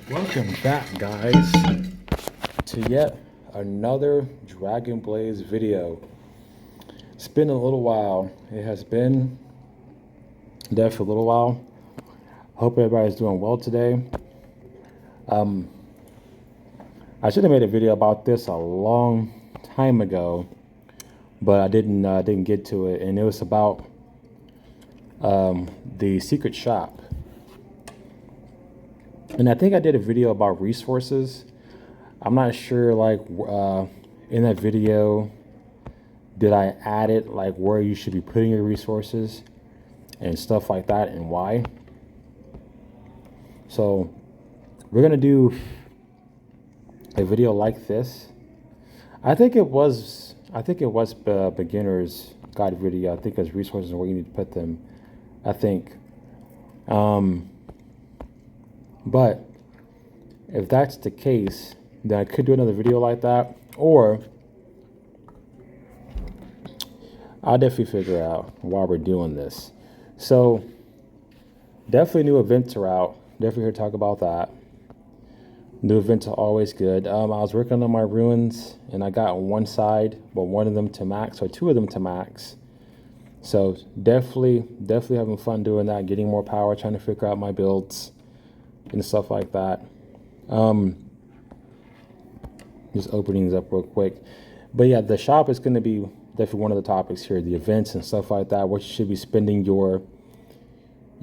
Welcome back, guys, to yet another Dragon Blaze video. It's been a little while. It has been there for a little while. Hope everybody's doing well today. I should have made a video about this a long time ago, but I didn't get to it, and it was about the secret shop. And I think I did a video about resources. I'm not sure, in that video, did I add it, like where you should be putting your resources and stuff like that and why. So we're going to do a video like this. I think it was beginner's guide video. I think as resources and where you need to put them. I think. But if that's the case, then I could do another video like that, or I'll definitely figure out why we're doing this. So definitely new events are out. Definitely here to talk about that. New events are always good. I was working on my ruins and I got one side, but one of them to max, or two of them to max. So definitely having fun doing that, getting more power, trying to figure out my builds and stuff like that. Just opening these up real quick. But yeah, the shop is going to be definitely one of the topics here, the events and stuff like that, what you should be spending your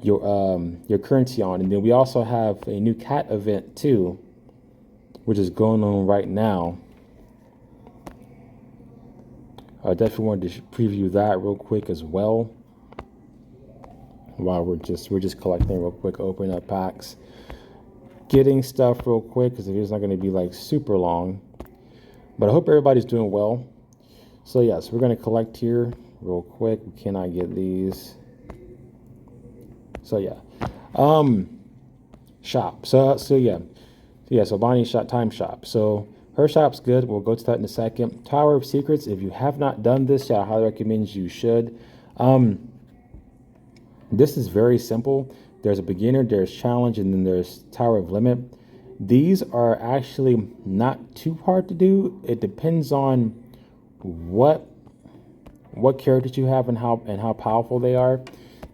currency on. And then we also have a new cat event too, which is going on right now. I definitely wanted to preview that real quick as well, while we're just collecting real quick, opening up packs, getting stuff real quick, because it's not going to be like super long. But I hope everybody's doing well. So yes, we're going to collect here real quick. We cannot get these. So yeah, shop. So Bonnie's shop, time shop. So her shop's good. We'll go to that in a second. Tower of Secrets. If you have not done this, I highly recommend you should. This is very simple. There's a beginner, there's challenge, and then there's Tower of Limit. These are actually not too hard to do. It depends on what characters you have and how powerful they are.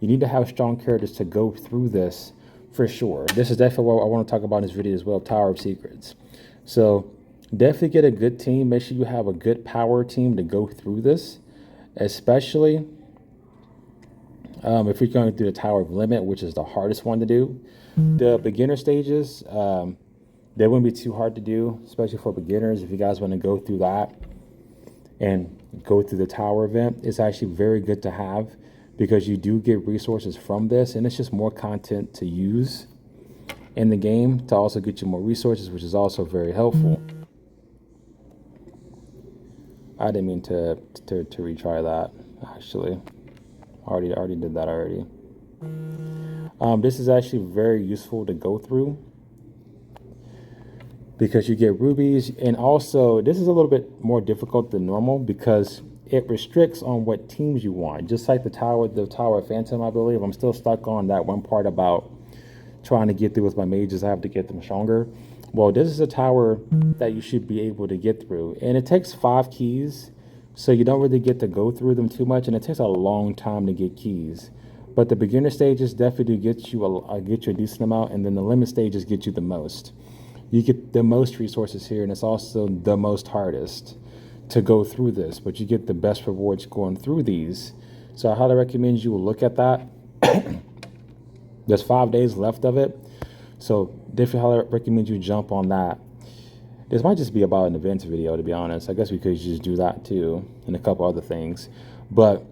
You need to have strong characters to go through this for sure. This is definitely what I want to talk about in this video as well, Tower of Secrets. So definitely get a good team. Make sure you have a good power team to go through this, especially if you're going through the Tower of Limit, which is the hardest one to do. The beginner stages, they wouldn't be too hard to do, especially for beginners. If you guys want to go through that and go through the tower event, it's actually very good to have, because you do get resources from this, and it's just more content to use in the game to also get you more resources, which is also very helpful. I didn't mean to retry that, actually. Already did that already. This is actually very useful to go through, because you get rubies, and also this is a little bit more difficult than normal because it restricts on what teams you want. Just like the Tower of Phantom, I believe. I'm still stuck on that one part about trying to get through with my mages. I have to get them stronger. Well, this is a tower that you should be able to get through, and it takes 5 keys. So you don't really get to go through them too much, and it takes a long time to get keys. But the beginner stages definitely do get you a decent amount, and then the limit stages get you the most. You get the most resources here, and it's also the most hardest to go through this, but you get the best rewards going through these. So I highly recommend you look at that. There's 5 days left of it, so definitely highly recommend you jump on that. This might just be about an events video, to be honest. I guess we could just do that too, and a couple other things. But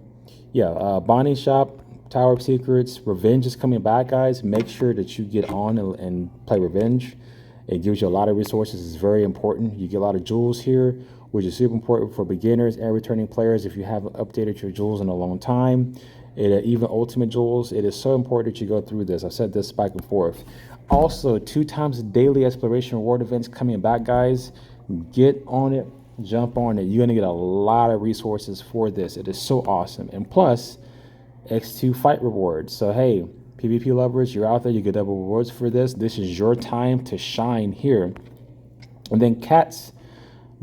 yeah, Bonnie's shop, Tower of Secrets, Revenge is coming back, guys. Make sure that you get on and play Revenge. It gives you a lot of resources. It's very important. You get a lot of jewels here, which is super important for beginners and returning players if you haven't updated your jewels in a long time. Even ultimate jewels, it is so important that you go through this. I've said this back and forth. Also, 2 times daily exploration reward events coming back, guys. Get on it, jump on it. You're gonna get a lot of resources for this. It is so awesome. And plus, X2 fight rewards. So hey, PvP lovers, you're out there, you get double rewards for this. This is your time to shine here. And then Cat's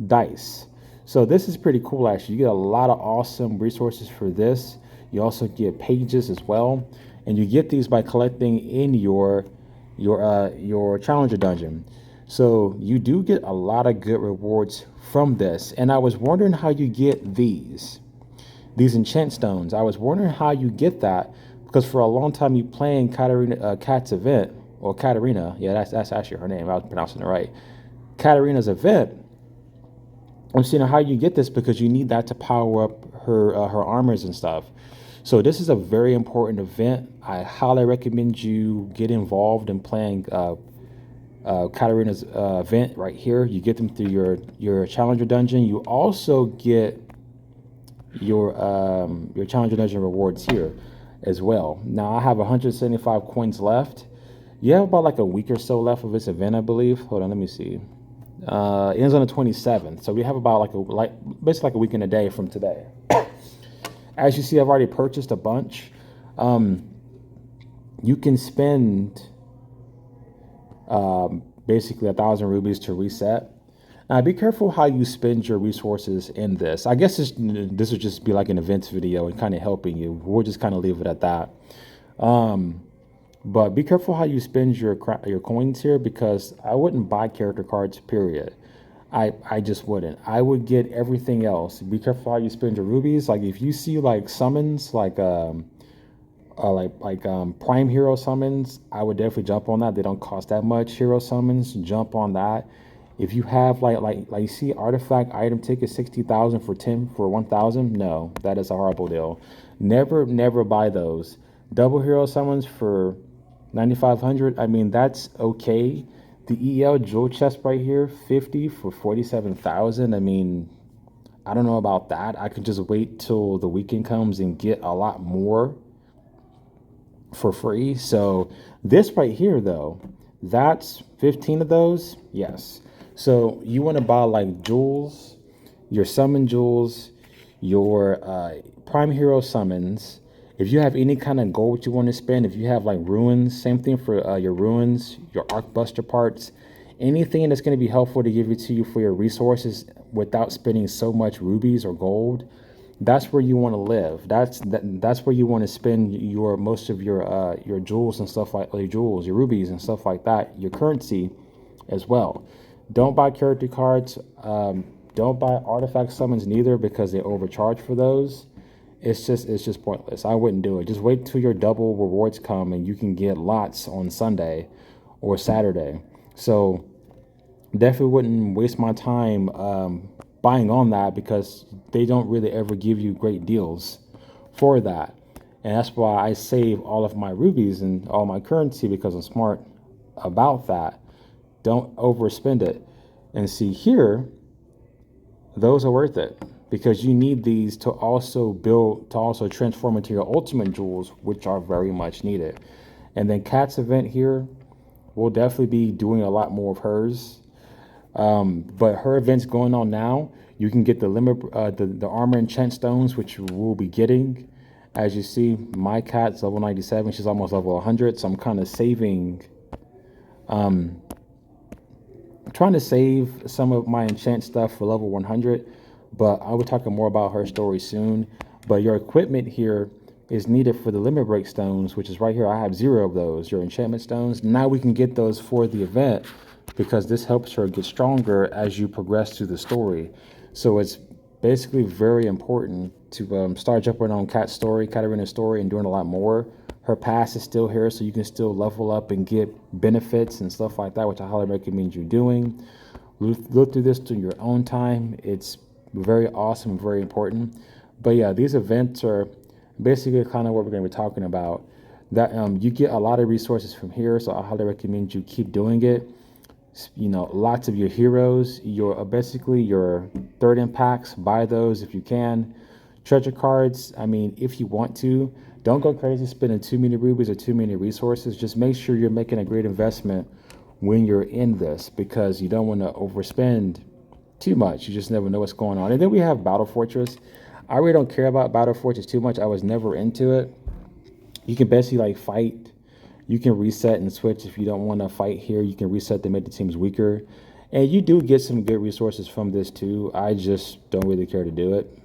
Dice. So this is pretty cool, actually. You get a lot of awesome resources for this. You also get pages as well. And you get these by collecting in your challenger dungeon. So you do get a lot of good rewards from this. And I was wondering how you get these enchant stones. I was wondering how you get that, because for a long time you playing Kat's event, or Katarina. Yeah, that's actually her name. I was pronouncing it right. Katarina's event. I'm seeing how you get this because you need that to power up her armors and stuff. So this is a very important event. I highly recommend you get involved in playing Katarina's event right here. You get them through your challenger dungeon. You also get your challenger dungeon rewards here as well. Now I have 175 coins left. You have about like a week or so left of this event, I believe. Hold on, let me see. It ends on the 27th, so we have about basically like a week and a day from today. As you see, I've already purchased a bunch. You can spend basically 1,000 rubies to reset. Now, be careful how you spend your resources in this. I guess this would just be like an events video and kind of helping you. We'll just kind of leave it at that. But be careful how you spend your coins here, because I wouldn't buy character cards, period. I just wouldn't. I would get everything else. Be careful how you spend your rubies. Like if you see like summons, like prime hero summons, I would definitely jump on that. They don't cost that much. Hero summons, jump on that. If you have like you see artifact item ticket 60,000 for 1,000, no, that is a horrible deal. Never buy those. Double hero summons for 9,500. I mean, that's okay. The EL jewel chest right here, 50 for 47,000. I mean, I don't know about that. I could just wait till the weekend comes and get a lot more for free. So this right here, though, that's 15 of those. Yes. So you want to buy like jewels, your summon jewels, your prime hero summons. If you have any kind of gold you want to spend, if you have like ruins, same thing for your ruins, your arcbuster parts, anything that's going to be helpful to give it to you for your resources without spending so much rubies or gold, that's where you want to live. That's where you want to spend most of your jewels and stuff like your rubies and stuff like that, your currency as well. Don't buy character cards. Don't buy artifact summons neither, because they overcharge for those. It's just pointless. I wouldn't do it. Just wait till your double rewards come and you can get lots on Sunday or Saturday. So definitely wouldn't waste my time buying on that, because they don't really ever give you great deals for that. And that's why I save all of my rubies and all my currency, because I'm smart about that. Don't overspend it. And see here, those are worth it, because you need these to also transform into your ultimate jewels, which are very much needed. And then Kat's event here, we'll definitely be doing a lot more of hers. But her event's going on now. You can get the the armor enchant stones, which we'll be getting. As you see, my cat's level 97. She's almost level 100. So I'm kind of saving, trying to save some of my enchant stuff for level 100. But I will be talking more about her story soon. But your equipment here is needed for the limit break stones, which is right here. I have 0 of those, your enchantment stones. Now we can get those for the event, because this helps her get stronger as you progress through the story. So it's basically very important to start jumping on Katarina's story, and doing a lot more. Her past is still here, so you can still level up and get benefits and stuff like that, which I highly recommend you doing. Look through this to your own time. It's very awesome, very important. But yeah, these events are basically kind of what we're going to be talking about. That you get a lot of resources from here, so I highly recommend you keep doing it. You know, lots of your heroes, basically your third impacts, buy those if you can. Treasure cards, I mean, if you want to, don't go crazy spending too many rubies or too many resources. Just make sure you're making a great investment when you're in this, because you don't want to overspend too much. You just never know what's going on. And then we have Battle Fortress. I really don't care about Battle Fortress too much. I was never into it. You can basically like fight You can reset and switch if you don't want to fight here. You can reset to make the teams weaker. And you do get some good resources from this too. I just don't really care to do it.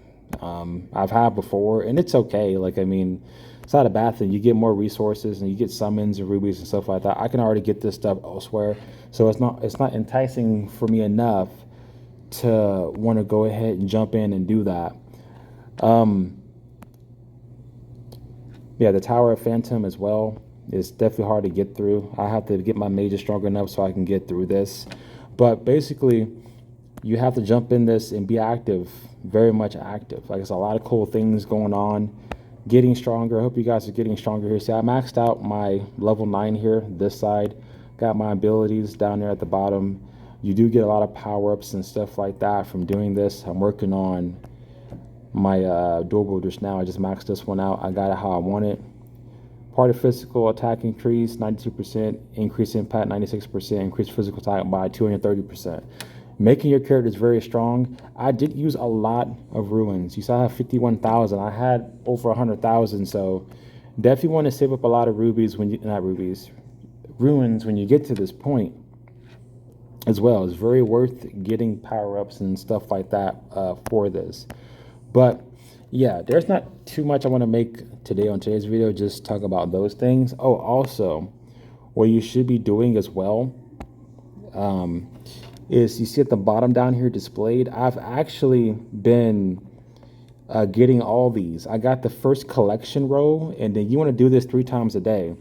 I've had before, and it's okay. Like, I mean, it's not a bad thing. You get more resources and you get summons and rubies and stuff like that. I can already get this stuff elsewhere, so it's not enticing for me enough to want to go ahead and jump in and do that. Yeah, the Tower of Phantom as well is definitely hard to get through. I have to get my mages stronger enough so I can get through this. But basically, you have to jump in this and be active, very much active. Like, it's a lot of cool things going on. Getting stronger. I hope you guys are getting stronger here. See, I maxed out my level 9 here, this side. Got my abilities down there at the bottom. You do get a lot of power-ups and stuff like that from doing this. I'm working on my dual wielders now. I just maxed this one out. I got it how I want it. Part of physical attack increase 92%, increase impact 96%, increase physical attack by 230%. Making your characters very strong. I did use a lot of ruins. You saw I have 51,000. I had over 100,000. So definitely want to save up a lot of rubies when you, not rubies, ruins when you get to this point as well. It's very worth getting power-ups and stuff like that for this. But yeah, there's not too much I want to make today on today's video. Just talk about those things. Oh, also, what you should be doing as well is you see at the bottom down here displayed, I've actually been getting all these. I got the first collection row, and then you want to do this 3 times a day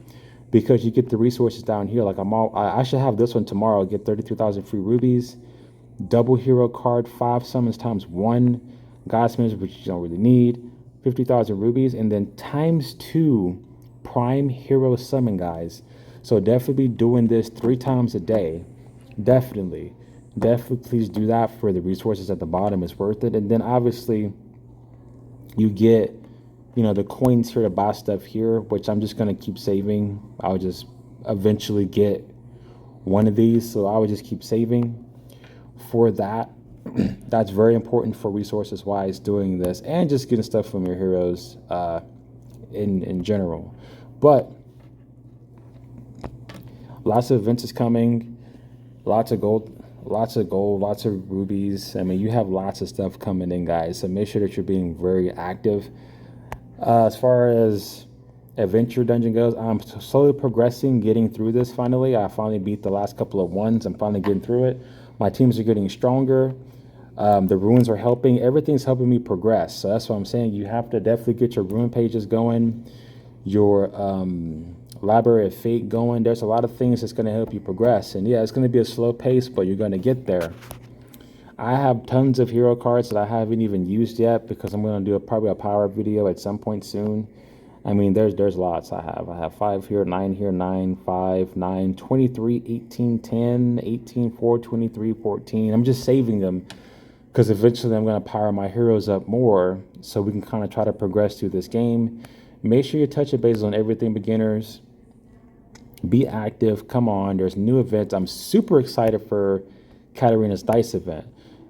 because you get the resources down here. Like I should have this one tomorrow. Get 33,000 free rubies, double hero card, 5 summons times 1, Godsmiths, which you don't really need, 50,000 rubies, and then times 2 prime hero summon, guys. So definitely be doing this 3 times a day. Definitely please do that for the resources at the bottom. It's worth it. And then obviously you get, you know, the coins here to buy stuff here, which I'm just going to keep saving. I'll just eventually get one of these, so I would just keep saving for that. That's very important for resources wise, doing this and just getting stuff from your heroes in general. But lots of events is coming, lots of gold, lots of rubies. I mean, you have lots of stuff coming in, guys, so make sure that you're being very active. As far as adventure dungeon goes, I'm slowly progressing, getting through this. Finally, I finally beat the last couple of ones. I'm finally getting through it. My teams are getting stronger. The ruins are helping. Everything's helping me progress. So that's what I'm saying. You have to definitely get your ruin pages going, your Library of Fate going. There's a lot of things that's going to help you progress. And yeah, it's going to be a slow pace, but you're going to get there. I have tons of hero cards that I haven't even used yet because I'm going to do probably a power video at some point soon. I mean, there's lots I have. I have 5 here, 9 here, 9, 5, 9, 23, 18, 10, 18, 4, 23, 14. I'm just saving them because eventually I'm going to power my heroes up more so we can kind of try to progress through this game. Make sure you touch your bases on everything, beginners. Be active. Come on. There's new events. I'm super excited for Katarina's Dice event.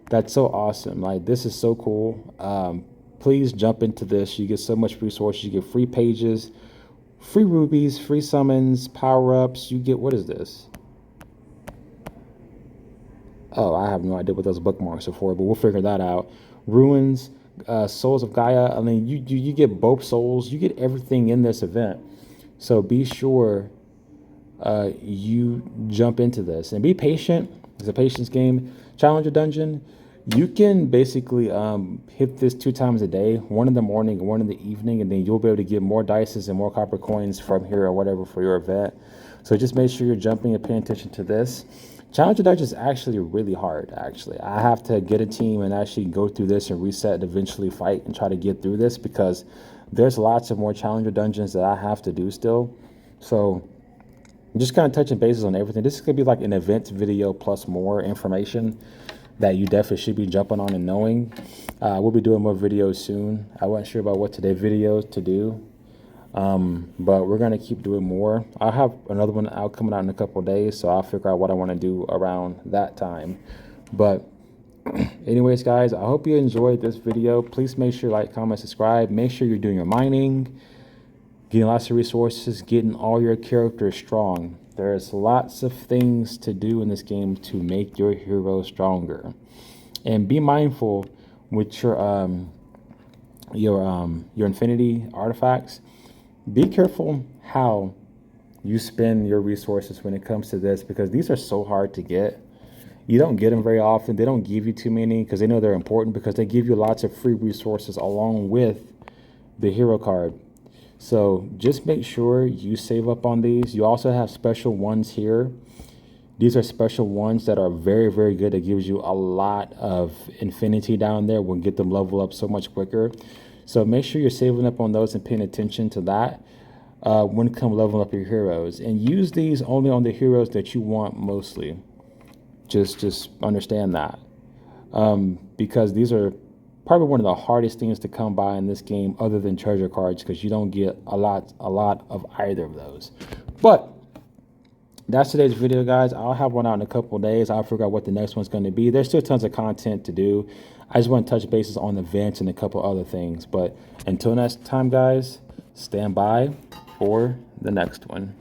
That's so awesome. Like, this is so cool. Please jump into this. You get so much resources. You get free pages, free rubies, free summons, power-ups. You get, what is this? Oh, I have no idea what those bookmarks are for, but we'll figure that out. Ruins, Souls of Gaia. I mean, you get both souls. You get everything in this event. So be sure you jump into this and be patient. It's a patience game. Challenger dungeon. You can basically hit this 2 times a day, 1 in the morning and 1 in the evening, and then you'll be able to get more dices and more copper coins from here or whatever for your event. So just make sure you're jumping and paying attention to this. Challenger dungeon is actually really hard, actually. I have to get a team and actually go through this and reset and eventually fight and try to get through this because there's lots of more challenger dungeons that I have to do still. So I'm just kind of touching bases on everything. This is going to be like an event video plus more information that you definitely should be jumping on and knowing. We'll be doing more videos soon. I wasn't sure about what today's video to do, but we're going to keep doing more. I'll have another one out coming out in a couple of days, so I'll figure out what I want to do around that time. But anyways, guys, I hope you enjoyed this video. Please make sure you like, comment, subscribe. Make sure you're doing your mining. getting lots of resources, getting all your characters strong. There's lots of things to do in this game to make your hero stronger. And be mindful with your infinity artifacts. Be careful how you spend your resources when it comes to this, because these are so hard to get. You don't get them very often. They don't give you too many because they know they're important, because they give you lots of free resources along with the hero card. So just make sure you save up on these. You also have special ones here. These are special ones that are very, very good. It gives you a lot of infinity down there. We'll get them level up so much quicker. So make sure you're saving up on those and paying attention to that when it comes leveling up your heroes. And use these only on the heroes that you want mostly. Just understand that. Because these are probably one of the hardest things to come by in this game, other than treasure cards, because you don't get a lot of either of those. But that's today's video, guys. I'll have one out in a couple of days. I'll figure out what the next one's going to be. There's still tons of content to do. I just want to touch bases on events and a couple other things. But until next time, guys, stand by for the next one.